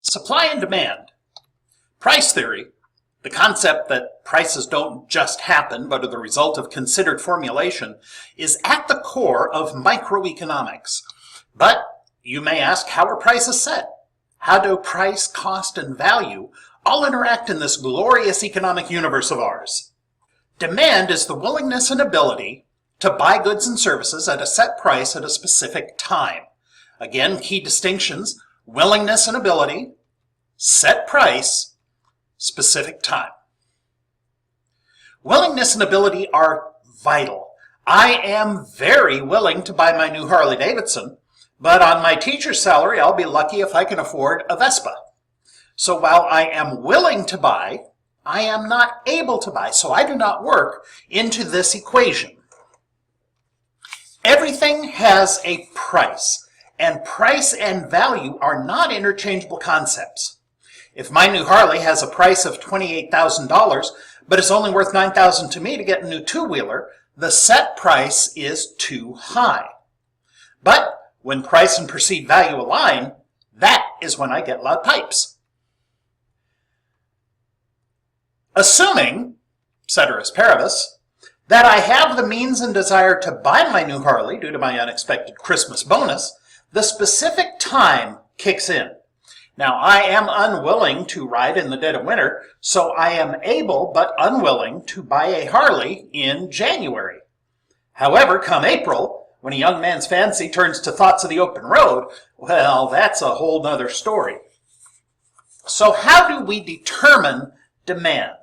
Supply and demand. Price theory, the concept that prices don't just happen but are the result of considered formulation, is at the core of microeconomics. But you may ask, how are prices set? How do price, cost, and value all interact in this glorious economic universe of ours? Demand is the willingness and ability to buy goods and services at a set price at a specific time. Again, key distinctions: willingness and ability, set price, specific time. Willingness and ability are vital. I am very willing to buy my new Harley Davidson, but on my teacher's salary, I'll be lucky if I can afford a Vespa. So while I am willing to buy, I am not able to buy, so I do not work into this equation. Everything has a price, and price and value are not interchangeable concepts. If my new Harley has a price of $28,000, but it's only worth $9,000 to me to get a new two-wheeler, the set price is too high. But when price and perceived value align, that is when I get loud pipes. Assuming, ceteris paribus, that I have the means and desire to buy my new Harley due to my unexpected Christmas bonus, the specific time kicks in. Now, I am unwilling to ride in the dead of winter, so I am able but unwilling to buy a Harley in January. However, come April, when a young man's fancy turns to thoughts of the open road, well, that's a whole nother story. So how do we determine demand?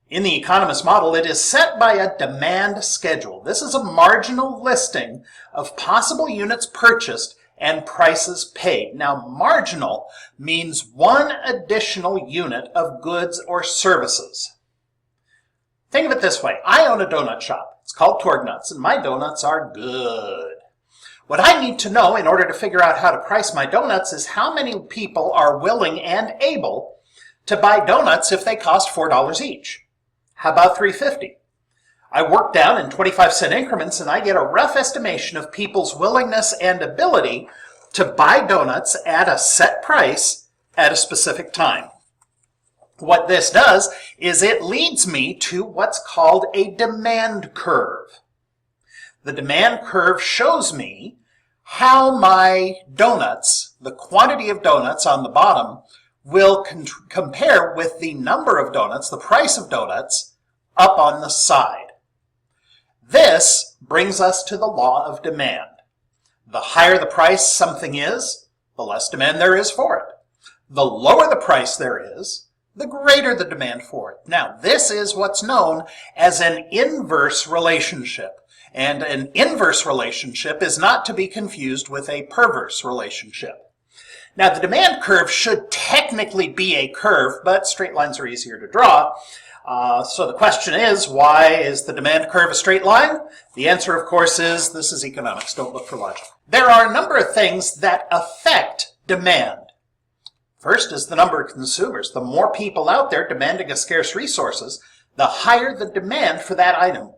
In the economist model, it is set by a demand schedule. This is a marginal listing of possible units purchased and prices paid. Now, marginal means one additional unit of goods or services. Think of it this way. I own a donut shop. It's called Torgnuts, and my donuts are good. What I need to know in order to figure out how to price my donuts is how many people are willing and able to buy donuts if they cost $4 each. How about $3.50? I work down in 25-cent increments and I get a rough estimation of people's willingness and ability to buy donuts at a set price at a specific time. What this does is it leads me to what's called a demand curve. The demand curve shows me how my donuts, the quantity of donuts on the bottom, will compare with the number of donuts, the price of donuts, up on the side. This brings us to the law of demand. The higher the price something is, the less demand there is for it. The lower the price there is, the greater the demand for it. Now, this is what's known as an inverse relationship. And an inverse relationship is not to be confused with a perverse relationship. Now, the demand curve should technically be a curve, but straight lines are easier to draw. So the question is, why is the demand curve a straight line? The answer, of course, is this is economics. Don't look for logic. There are a number of things that affect demand. First is the number of consumers. The more people out there demanding a scarce resources, the higher the demand for that item.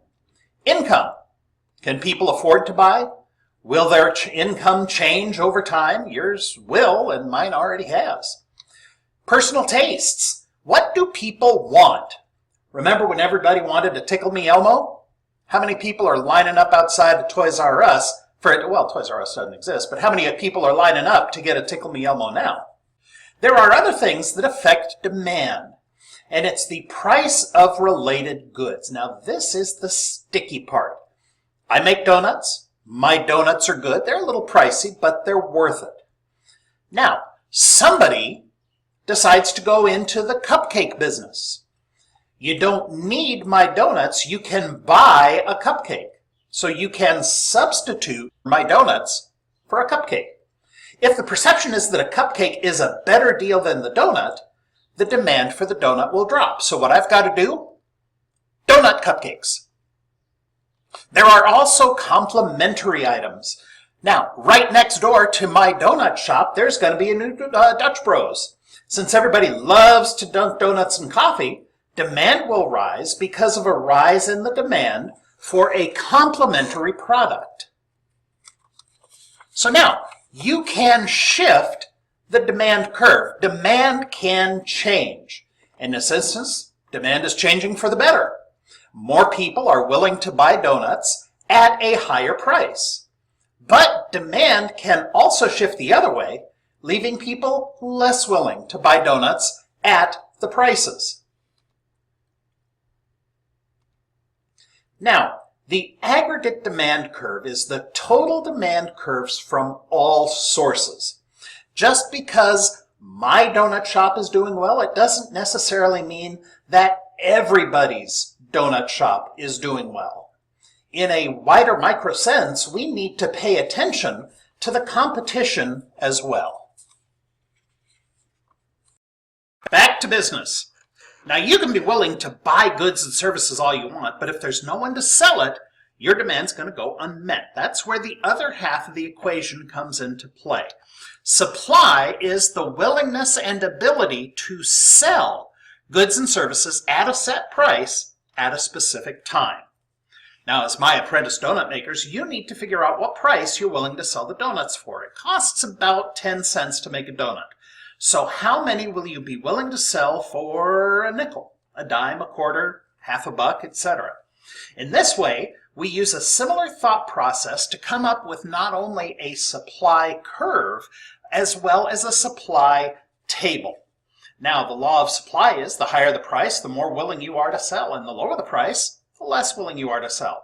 Income. Can people afford to buy? Will their income change over time? Yours will, and mine already has. Personal tastes. What do people want? Remember when everybody wanted a Tickle Me Elmo? How many people are lining up outside of Toys R Us for it? Well, Toys R Us doesn't exist, but how many people are lining up to get a Tickle Me Elmo now? There are other things that affect demand, and it's the price of related goods. Now, this is the sticky part. I make donuts. My donuts are good. They're a little pricey, but they're worth it. Now, somebody decides to go into the cupcake business. You don't need my donuts. You can buy a cupcake. So you can substitute my donuts for a cupcake. If the perception is that a cupcake is a better deal than the donut, the demand for the donut will drop. So what I've got to do? Donut cupcakes. There are also complementary items. Now, right next door to my donut shop, there's going to be a new Dutch Bros. Since everybody loves to dunk donuts and coffee, demand will rise because of a rise in the demand for a complementary product. So now, you can shift the demand curve. Demand can change. In this instance, demand is changing for the better. More people are willing to buy donuts at a higher price. But demand can also shift the other way, leaving people less willing to buy donuts at the prices. Now, the aggregate demand curve is the total demand curves from all sources. Just because my donut shop is doing well, it doesn't necessarily mean that everybody's donut shop is doing well. In a wider micro sense, we need to pay attention to the competition as well. Back to business. Now, you can be willing to buy goods and services all you want, but if there's no one to sell it, your demand's going to go unmet. That's where the other half of the equation comes into play. Supply is the willingness and ability to sell goods and services at a set price at a specific time. Now, as my apprentice donut makers, you need to figure out what price you're willing to sell the donuts for. It costs about 10 cents to make a donut. So how many will you be willing to sell for a nickel, a dime, a quarter, half a buck, etc.? In this way, we use a similar thought process to come up with not only a supply curve, as well as a supply table. Now, the law of supply is the higher the price, the more willing you are to sell, and the lower the price, the less willing you are to sell.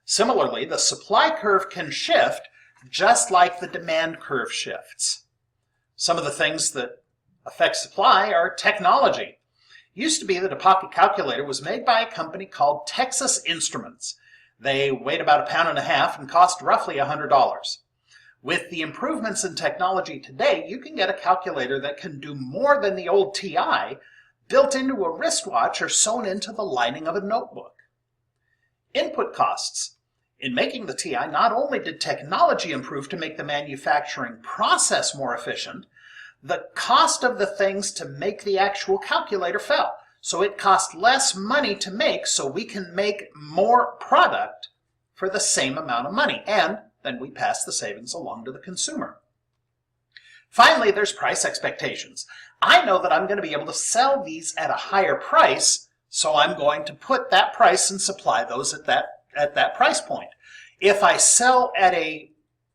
Similarly, the supply curve can shift just like the demand curve shifts. Some of the things that affect supply are technology. It used to be that a pocket calculator was made by a company called Texas Instruments. They weighed about 1.5 pounds and cost roughly $100. With the improvements in technology today, you can get a calculator that can do more than the old TI built into a wristwatch or sewn into the lining of a notebook. Input costs. In making the TI, not only did technology improve to make the manufacturing process more efficient, the cost of the things to make the actual calculator fell. So it cost less money to make, so we can make more product for the same amount of money, and then we pass the savings along to the consumer. Finally, there's price expectations. I know that I'm going to be able to sell these at a higher price, so I'm going to put that price and supply those at that price point. If I sell at a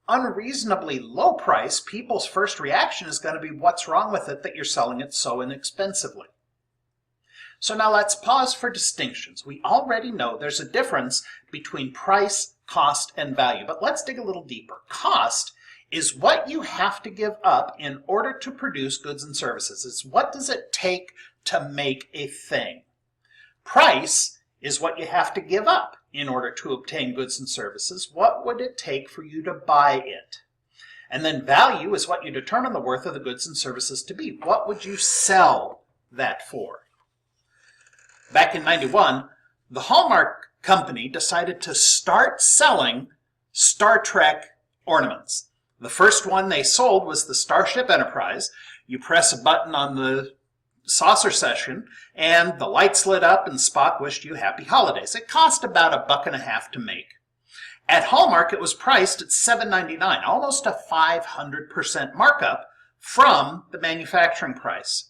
unreasonably low price, people's first reaction is going to be, what's wrong with it that you're selling it so inexpensively? So now let's pause for distinctions. We already know there's a difference between price, cost, and value, but let's dig a little deeper. Cost is what you have to give up in order to produce goods and services. It's what does it take to make a thing. Price is what you have to give up in order to obtain goods and services. What would it take for you to buy it? And then value is what you determine the worth of the goods and services to be. What would you sell that for? Back in '91, the Hallmark company decided to start selling Star Trek ornaments. The first one they sold was the Starship Enterprise. You press a button on the saucer section, and the lights lit up, and Spock wished you happy holidays. It cost about $1.50 to make. At Hallmark, it was priced at $7.99, almost a 500% markup from the manufacturing price.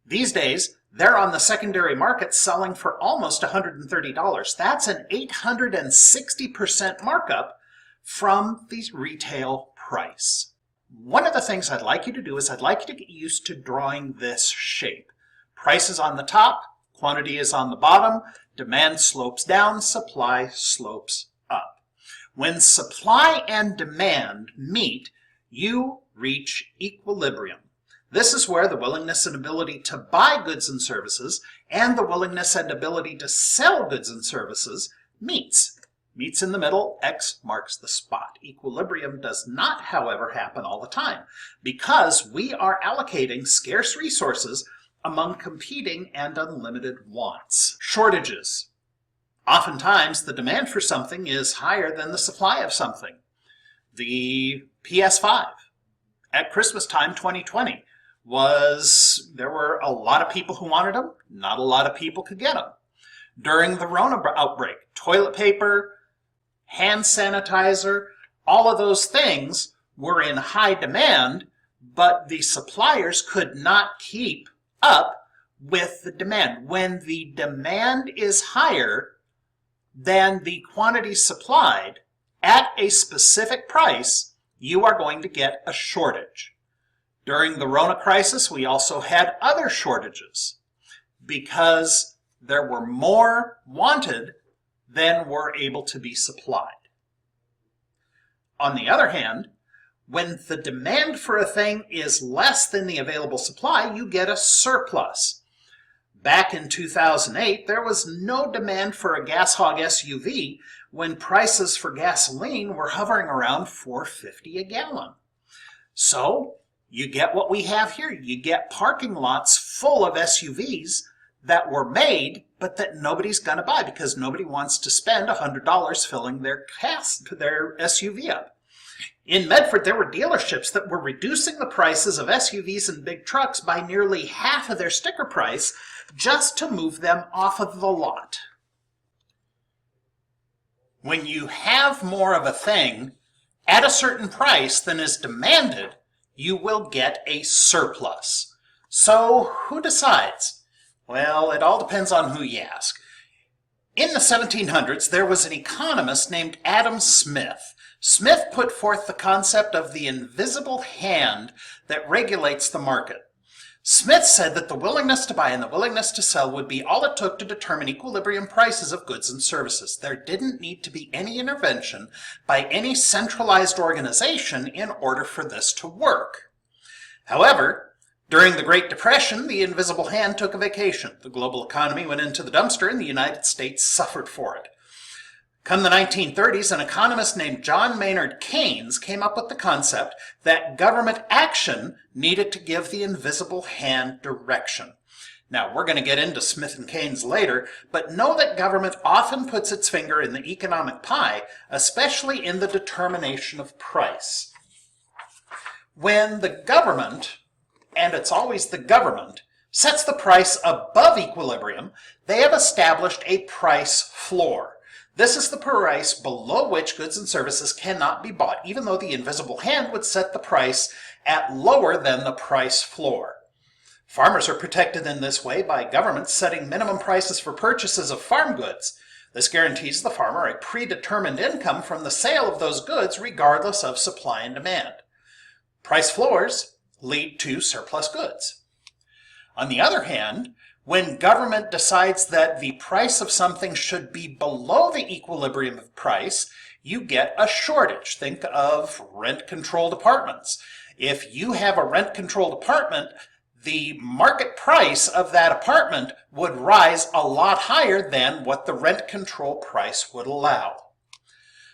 These days, they're on the secondary market selling for almost $130. That's an 860% markup from the retail price. One of the things I'd like you to do is I'd like you to get used to drawing this shape. Price is on the top, quantity is on the bottom, demand slopes down, supply slopes up. When supply and demand meet, you reach equilibrium. This is where the willingness and ability to buy goods and services and the willingness and ability to sell goods and services meets. Meets in the middle, X marks the spot. Equilibrium does not, however, happen all the time because we are allocating scarce resources among competing and unlimited wants. Shortages. Oftentimes, the demand for something is higher than the supply of something. The PS5 at Christmas time 2020 there were a lot of people who wanted them, not a lot of people could get them. During the Rona outbreak, toilet paper, hand sanitizer, all of those things were in high demand, but the suppliers could not keep up with the demand. When the demand is higher than the quantity supplied at a specific price, you are going to get a shortage. During the Rona crisis, we also had other shortages because there were more wanted than were able to be supplied. On the other hand, when the demand for a thing is less than the available supply, you get a surplus. Back in 2008, there was no demand for a gas hog SUV when prices for gasoline were hovering around $4.50 a gallon. So you get what we have here. You get parking lots full of SUVs that were made, but that nobody's going to buy because nobody wants to spend $100 filling their SUV up. In Medford, there were dealerships that were reducing the prices of SUVs and big trucks by nearly half of their sticker price just to move them off of the lot. When you have more of a thing at a certain price than is demanded, you will get a surplus. So who decides? Well, it all depends on who you ask. In the 1700s, there was an economist named Adam Smith. Smith put forth the concept of the invisible hand that regulates the market. Smith said that the willingness to buy and the willingness to sell would be all it took to determine equilibrium prices of goods and services. There didn't need to be any intervention by any centralized organization in order for this to work. However, during the Great Depression, the invisible hand took a vacation. The global economy went into the dumpster and the United States suffered for it. Come the 1930s, an economist named John Maynard Keynes came up with the concept that government action needed to give the invisible hand direction. Now, we're going to get into Smith and Keynes later, but know that government often puts its finger in the economic pie, especially in the determination of price. When the government, and it's always the government, sets the price above equilibrium, they have established a price floor. This is the price below which goods and services cannot be bought, even though the invisible hand would set the price at lower than the price floor. Farmers are protected in this way by governments setting minimum prices for purchases of farm goods. This guarantees the farmer a predetermined income from the sale of those goods regardless of supply and demand. Price floors lead to surplus goods. On the other hand, when government decides that the price of something should be below the equilibrium of price, you get a shortage. Think of rent-controlled apartments. If you have a rent-controlled apartment, the market price of that apartment would rise a lot higher than what the rent control price would allow.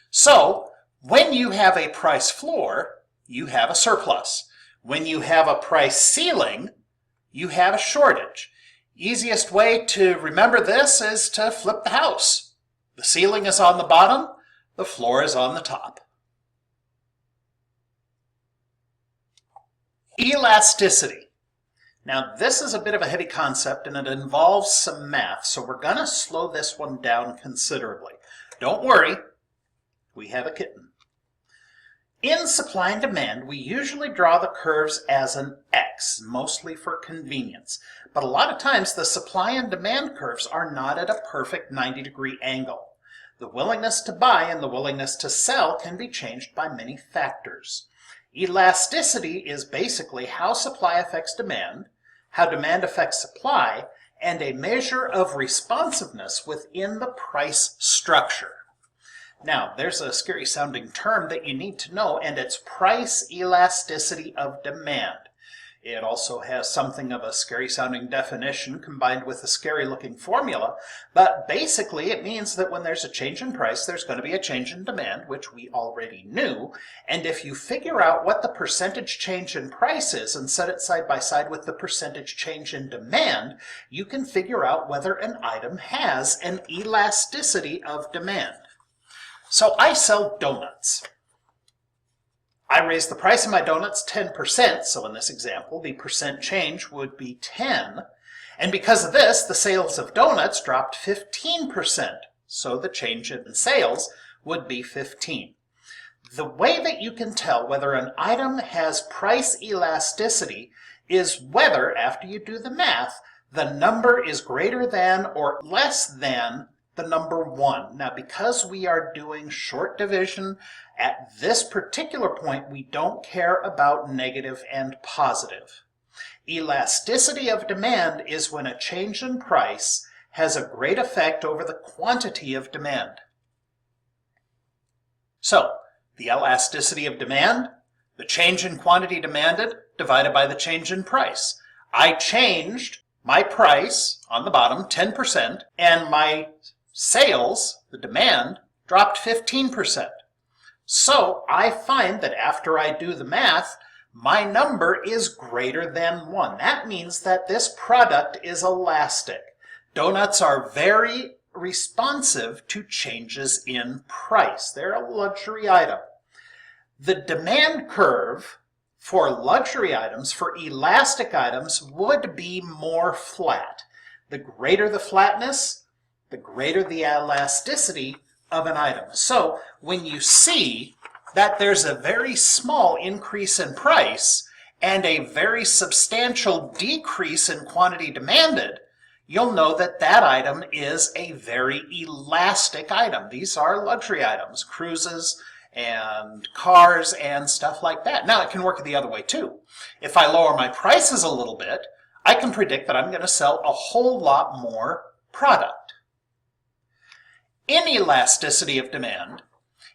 So, when you have a price floor, you have a surplus. When you have a price ceiling, you have a shortage. Easiest way to remember this is to flip the house. The ceiling is on the bottom, the floor is on the top. Elasticity. Now this is a bit of a heavy concept and it involves some math, so we're going to slow this one down considerably. Don't worry, we have a kitten. In supply and demand, we usually draw the curves as an X, mostly for convenience. But a lot of times the supply and demand curves are not at a perfect 90-degree angle. The willingness to buy and the willingness to sell can be changed by many factors. Elasticity is basically how supply affects demand, how demand affects supply, and a measure of responsiveness within the price structure. Now, there's a scary sounding term that you need to know, and it's price elasticity of demand. It also has something of a scary sounding definition combined with a scary looking formula, but basically it means that when there's a change in price, there's going to be a change in demand, which we already knew, and if you figure out what the percentage change in price is and set it side by side with the percentage change in demand, you can figure out whether an item has an elasticity of demand. So I sell donuts. I raise the price of my donuts 10%, so in this example, the percent change would be 10. And because of this, the sales of donuts dropped 15%, so the change in sales would be 15. The way that you can tell whether an item has price elasticity is whether, after you do the math, the number is greater than or less than the number 1. Now, because we are doing short division, at this particular point, we don't care about negative and positive. Elasticity of demand is when a change in price has a great effect over the quantity of demand. So, the elasticity of demand, the change in quantity demanded divided by the change in price. I changed my price on the bottom 10%, and my sales, the demand, dropped 15%. So I find that after I do the math, my number is greater than 1. That means that this product is elastic. Donuts are very responsive to changes in price. They're a luxury item. The demand curve for luxury items, for elastic items, would be more flat. The greater the flatness, the greater the elasticity of an item. So when you see that there's a very small increase in price and a very substantial decrease in quantity demanded, you'll know that that item is a very elastic item. These are luxury items, cruises and cars and stuff like that. Now, it can work the other way too. If I lower my prices a little bit, I can predict that I'm going to sell a whole lot more product. Inelasticity of demand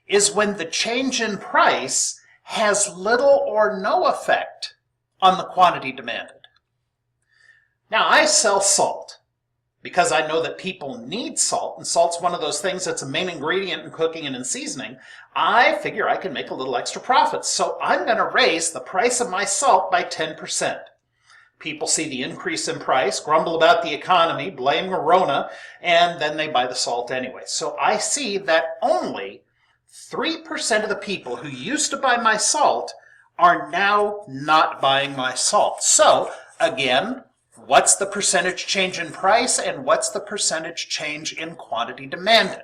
is when the change in price has little or no effect on the quantity demanded. Now, I sell salt because I know that people need salt, and salt's one of those things that's a main ingredient in cooking and in seasoning. I figure I can make a little extra profit, so I'm going to raise the price of my salt by 10%. People see the increase in price, grumble about the economy, blame Rona, and then they buy the salt anyway. So I see that only 3% of the people who used to buy my salt are now not buying my salt. So, again, what's the percentage change in price and what's the percentage change in quantity demanded?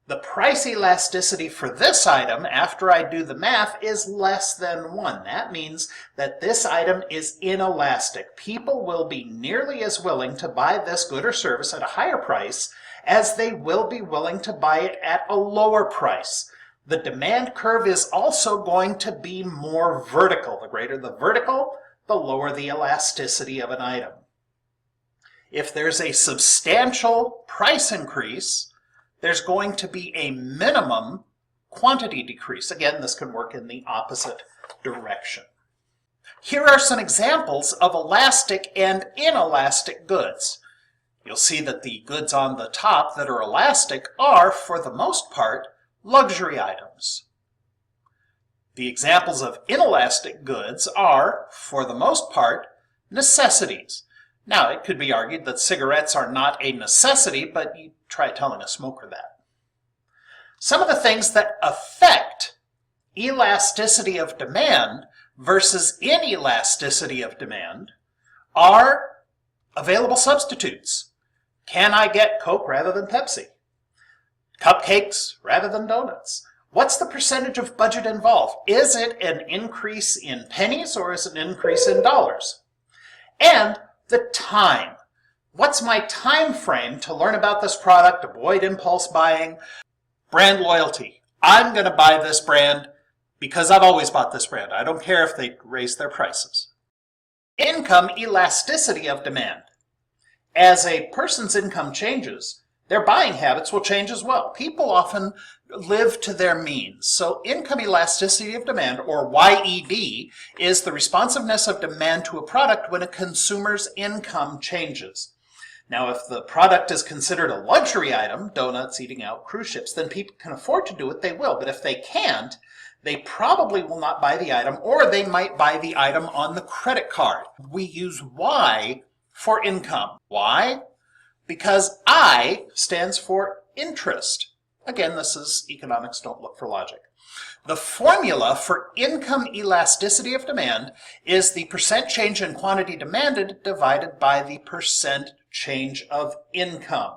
The price elasticity for this item, after I do the math, is less than 1. That means that this item is inelastic. People will be nearly as willing to buy this good or service at a higher price as they will be willing to buy it at a lower price. The demand curve is also going to be more vertical. The greater the vertical, the lower the elasticity of an item. If there's a substantial price increase, there's going to be a minimum quantity decrease. Again, this can work in the opposite direction. Here are some examples of elastic and inelastic goods. You'll see that the goods on the top that are elastic are, for the most part, luxury items. The examples of inelastic goods are, for the most part, necessities. Now, it could be argued that cigarettes are not a necessity, but you try telling a smoker that. Some of the things that affect elasticity of demand versus inelasticity of demand are available substitutes. Can I get Coke rather than Pepsi? Cupcakes rather than donuts? What's the percentage of budget involved? Is it an increase in pennies or is it an increase in dollars? And the time. What's my time frame to learn about this product, avoid impulse buying? Brand loyalty. I'm going to buy this brand because I've always bought this brand. I don't care if they raise their prices. Income elasticity of demand. As a person's income changes, their buying habits will change as well. People often live to their means. So income elasticity of demand, or YED, is the responsiveness of demand to a product when a consumer's income changes. Now, if the product is considered a luxury item, donuts, eating out, cruise ships, then people can afford to do it, they will. But if they can't, they probably will not buy the item, or they might buy the item on the credit card. We use Y for income. Why? Because I stands for interest. Again, this is economics, don't look for logic. The formula for income elasticity of demand is the percent change in quantity demanded divided by the percent change of income.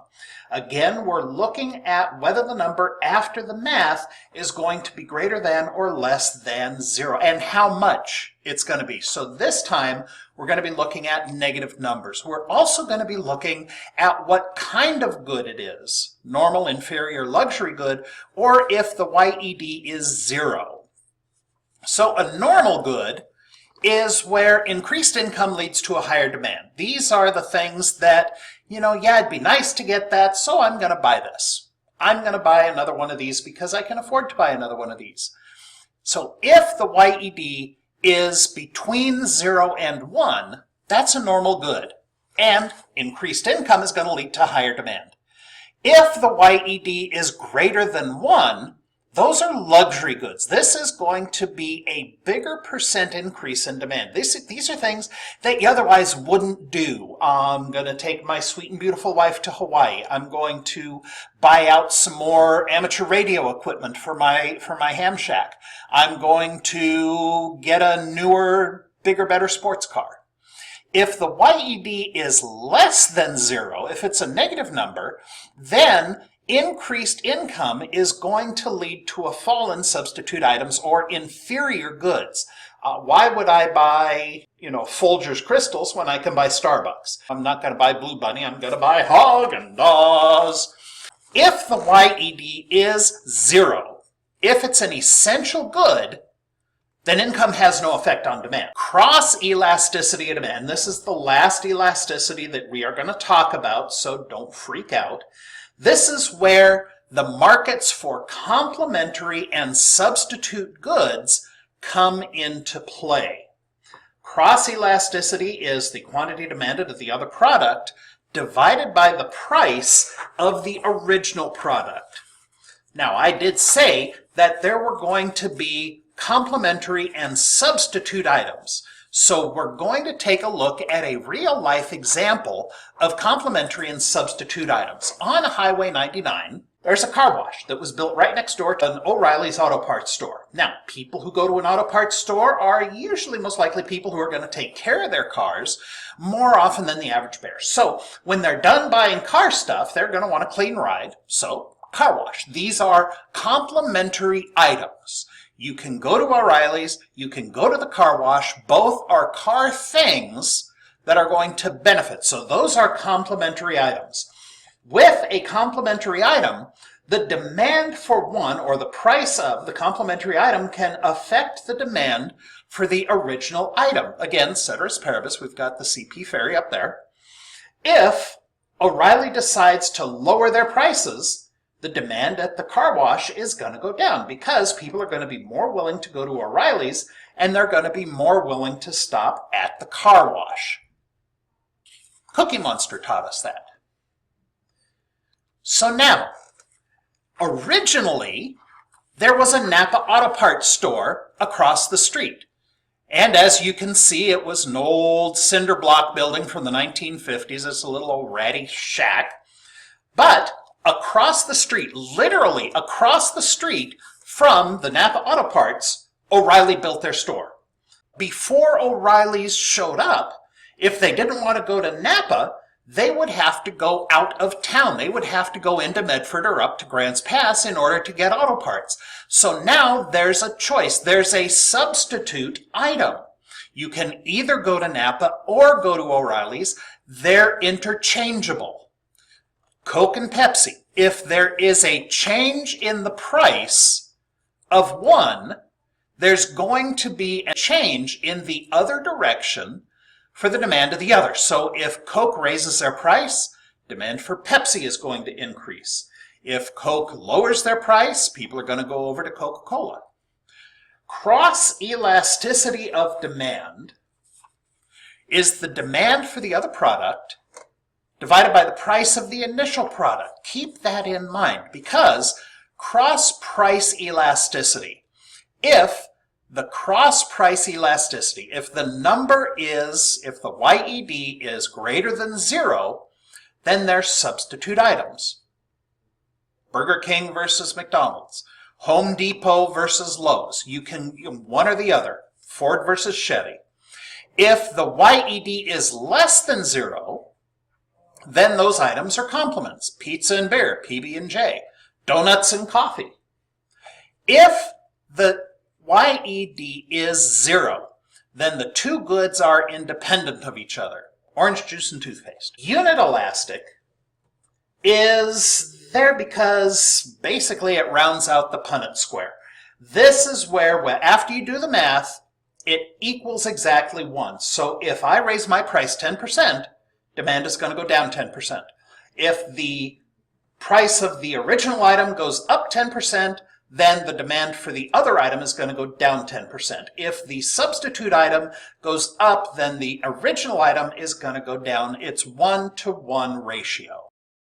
Again, we're looking at whether the number after the math is going to be greater than or less than 0, and how much it's going to be. So this time, we're going to be looking at negative numbers. We're also going to be looking at what kind of good it is, normal, inferior, luxury good, or if the YED is 0. So a normal good is where increased income leads to a higher demand. These are the things that, yeah, it'd be nice to get that, so I'm going to buy this. I'm going to buy another one of these because I can afford to buy another one of these. So if the YED is between 0 and 1, that's a normal good. And increased income is going to lead to higher demand. If the YED is greater than 1, those are luxury goods. This is going to be a bigger percent increase in demand. These are things that you otherwise wouldn't do. I'm going to take my sweet and beautiful wife to Hawaii. I'm going to buy out some more amateur radio equipment for my ham shack. I'm going to get a newer, bigger, better sports car. If the YED is less than 0, if it's a negative number, then increased income is going to lead to a fall in substitute items or inferior goods. Why would I buy, Folgers crystals when I can buy Starbucks? I'm not going to buy Blue Bunny, I'm going to buy Haagen-Dazs. If the YED is 0, if it's an essential good, then income has no effect on demand. Cross elasticity of demand. This is the last elasticity that we are going to talk about, so don't freak out. This is where the markets for complementary and substitute goods come into play. Cross elasticity is the quantity demanded of the other product divided by the price of the original product. Now, I did say that there were going to be complementary and substitute items. So we're going to take a look at a real-life example of complementary and substitute items. On Highway 99, there's a car wash that was built right next door to an O'Reilly's auto parts store. Now, people who go to an auto parts store are usually most likely people who are going to take care of their cars more often than the average bear. So when they're done buying car stuff, they're going to want a clean ride. So car wash. These are complementary items. You can go to O'Reilly's, you can go to the car wash. Both are car things that are going to benefit. So those are complementary items. With a complementary item, the demand for one, or the price of the complementary item, can affect the demand for the original item. Again, ceteris paribus, we've got the CP ferry up there. If O'Reilly decides to lower their prices, the demand at the car wash is going to go down because people are going to be more willing to go to O'Reilly's and they're going to be more willing to stop at the car wash. Cookie Monster taught us that. So now, originally, there was a Napa Auto Parts store across the street. And as you can see, it was an old cinder block building from the 1950s. It's a little old ratty shack. But across the street, literally across the street from the Napa Auto Parts, O'Reilly built their store. Before O'Reilly's showed up, if they didn't want to go to Napa, they would have to go out of town. They would have to go into Medford or up to Grants Pass in order to get auto parts. So now there's a choice. There's a substitute item. You can either go to Napa or go to O'Reilly's. They're interchangeable. Coke and Pepsi, if there is a change in the price of one, there's going to be a change in the other direction for the demand of the other. So if Coke raises their price, demand for Pepsi is going to increase. If Coke lowers their price, people are going to go over to Coca-Cola. Cross elasticity of demand is the demand for the other product divided by the price of the initial product. Keep that in mind because cross-price elasticity, if the cross-price elasticity, if the YED is greater than 0, then they're substitute items. Burger King versus McDonald's, Home Depot versus Lowe's. You can one or the other, Ford versus Chevy. If the YED is less than 0, then those items are complements. Pizza and beer, PB and J. Donuts and coffee. If the YED is 0, then the two goods are independent of each other. Orange juice and toothpaste. Unit elastic is there because basically it rounds out the Punnett square. This is where, after you do the math, it equals exactly 1. So if I raise my price 10%, demand is going to go down 10%. If the price of the original item goes up 10%, then the demand for the other item is going to go down 10%. If the substitute item goes up, then the original item is going to go down. It's 1-to-1 ratio.